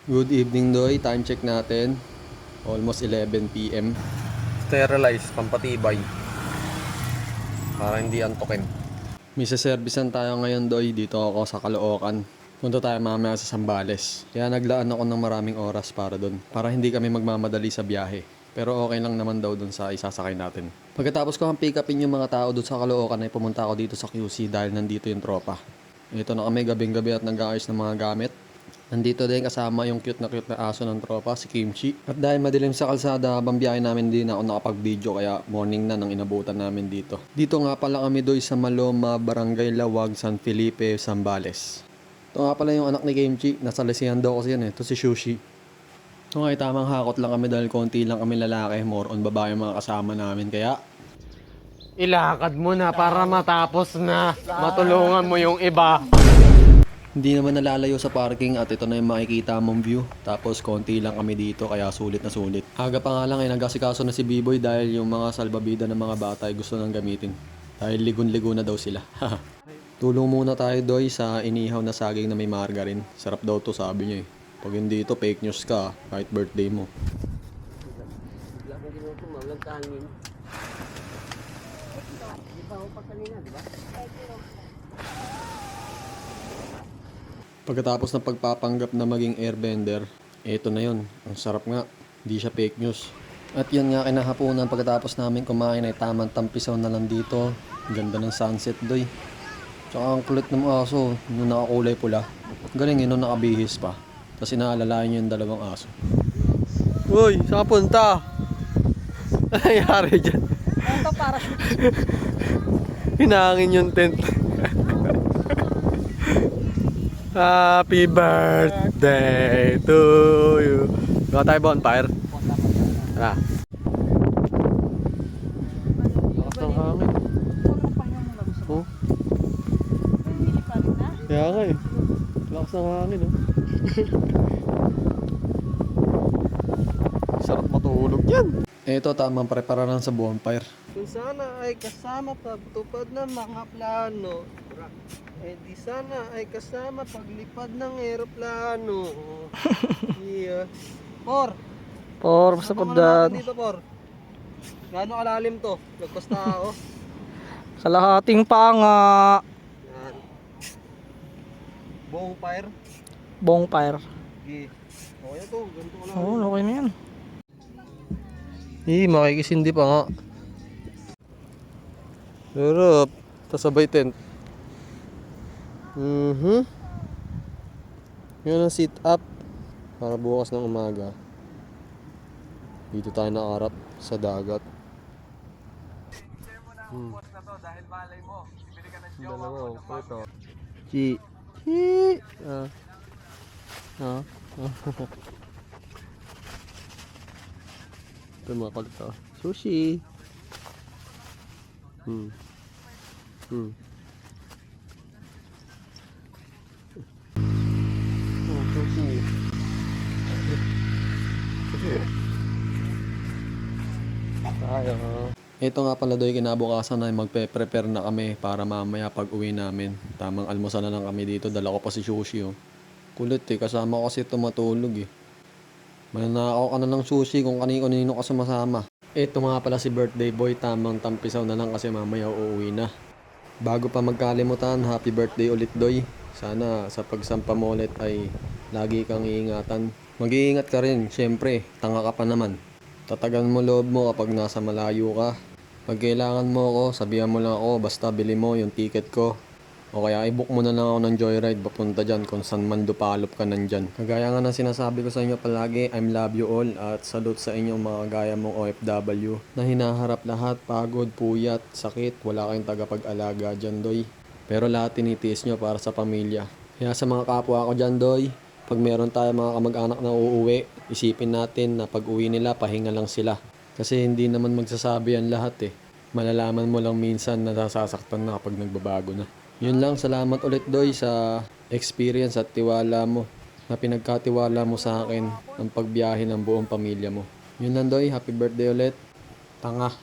Good evening Doy, time check natin. Almost 11 PM. Sterilize, pampatibay. Para hindi antukin. May saservisan tayo ngayon Doy, dito ako sa Caloocan. Punta tayo mamaya sa Zambales. Kaya naglaan ako ng maraming oras para doon. Para hindi kami magmamadali sa biyahe. Pero okay lang naman daw doon sa isasakay natin. Pagkatapos ko ang pick upin yung mga tao doon sa Caloocan ay pumunta ako dito sa QC dahil nandito yung tropa. Ito na kami gabing-gabi at nag-aayos ng mga gamit. Nandito din kasama yung cute na aso ng tropa, si Kimchi. At dahil madilim sa kalsada, habang biyahe namin din ako nakapag-video kaya morning na nang inabutan namin dito. Dito nga pala kami doy sa Maloma, Barangay Lawag, San Felipe, Zambales. Ito nga pala yung anak ni Kimchi, nasa lesihan daw kasi yan eh, ito si Sushi. Ito nga tamang hakot lang kami dahil konti lang kami lalaki, more on babae yung mga kasama namin kaya ilakad mo na para matapos na matulungan mo yung iba. hindi naman nalalayo sa parking at ito na yung makikita mong view. Tapos konti lang kami dito kaya sulit na sulit. Aga pa nga lang ay nagkasikaso na si B-Boy dahil yung mga salbabida ng mga bata ay gusto nang gamitin. Dahil ligon-ligo na daw sila. Tulong muna tayo doy sa inihaw na saging na may margarine. Sarap daw to sabi niya eh. Pag hindi ito fake news ka kahit birthday mo. Pagkatapos ng pagpapanggap na maging airbender, eto na yun. Ang sarap nga. Hindi siya fake news. At yan nga kinahaponan pagkatapos namin kumain ay tamang tampisaw na lang dito. Ganda ng sunset doy. Tsaka ang kulit ng aso nung nakakulay pula. Galing yun nung nakabihis pa. Tapos inaalalayan niya yung dalawang aso. Uy! Saan ka punta? Ano nangyari dyan? Ito para Hinangin yung tent. Happy birthday to you. Gawa tayo bonfire. Tara. Lakas ng hangin. Oh. Kaya nga eh. Lakas ng hangin oh. Sarap matulog yan. Ito tamang prepara lang sa bonfire. Kung sana ay kasama pagtupad ng mga plano, eh di sana ay kasama paglipad ng eroplano. Yeah. Por, basta pagdaan. Dito, Por. Gaano kalalim to? Nagpasta ako. kalahating panga. Yan. Bonfire. Bonfire. Okay. Okay na to. Ganito ko lang. Oo, okay na yan. Makikisindi pa nga. Sarap. Tasabay tent. Yun ang sit up. Para bukas ng umaga. Dito tayo nakaharap sa dagat. Dalawa, ito. Chi. Chi. Ito mga kalita. Sushi. Sushi. Tayo. Ito nga pala doy kinabukasan na magpe-prepare na kami para mamaya pag uwi namin. Tamang almusal na lang kami dito. Dala ko pa si Sushi oh. Kulit eh. Kasama ko kasi tumatulog eh. Mananakaw ka na ng sushi kung kanino ka sumasama. Ito nga pala si birthday boy, tamang tampisaw na lang kasi mamaya uuwi na. Bago pa magkalimutan, happy birthday ulit doy. Sana sa pagsampa mo ulit ay lagi kang iingatan. Mag-iingat ka rin, syempre, tanga ka pa naman. Tatagan mo loob mo kapag nasa malayo ka. Pag kailangan mo ako, sabihan mo lang ako, basta bili mo yung ticket ko. O kaya i-book mo na lang ako ng joyride papunta dyan kung saan man dupalop ka nandyan. Kagaya nga ng sinasabi ko sa inyo palagi, I'm love you all at salute sa inyong mga gaya mong OFW na hinaharap lahat, pagod, puyat, sakit, wala kayong tagapag-alaga dyan doy. Pero lahat tinitiis nyo para sa pamilya. Kaya sa mga kapwa ko dyan doy, pag meron tayo mga kamag-anak na uuwi, isipin natin na pag uwi nila, pahinga lang sila. Kasi hindi naman magsasabi yan lahat eh. Malalaman mo lang minsan na nasasaktan na kapag nagbabago na. Yun lang, salamat ulit doy sa experience at tiwala mo na pinagkatiwala mo sa akin ang pagbiyahe ng buong pamilya mo. Yun lang doy, happy birthday ulit. Tanga.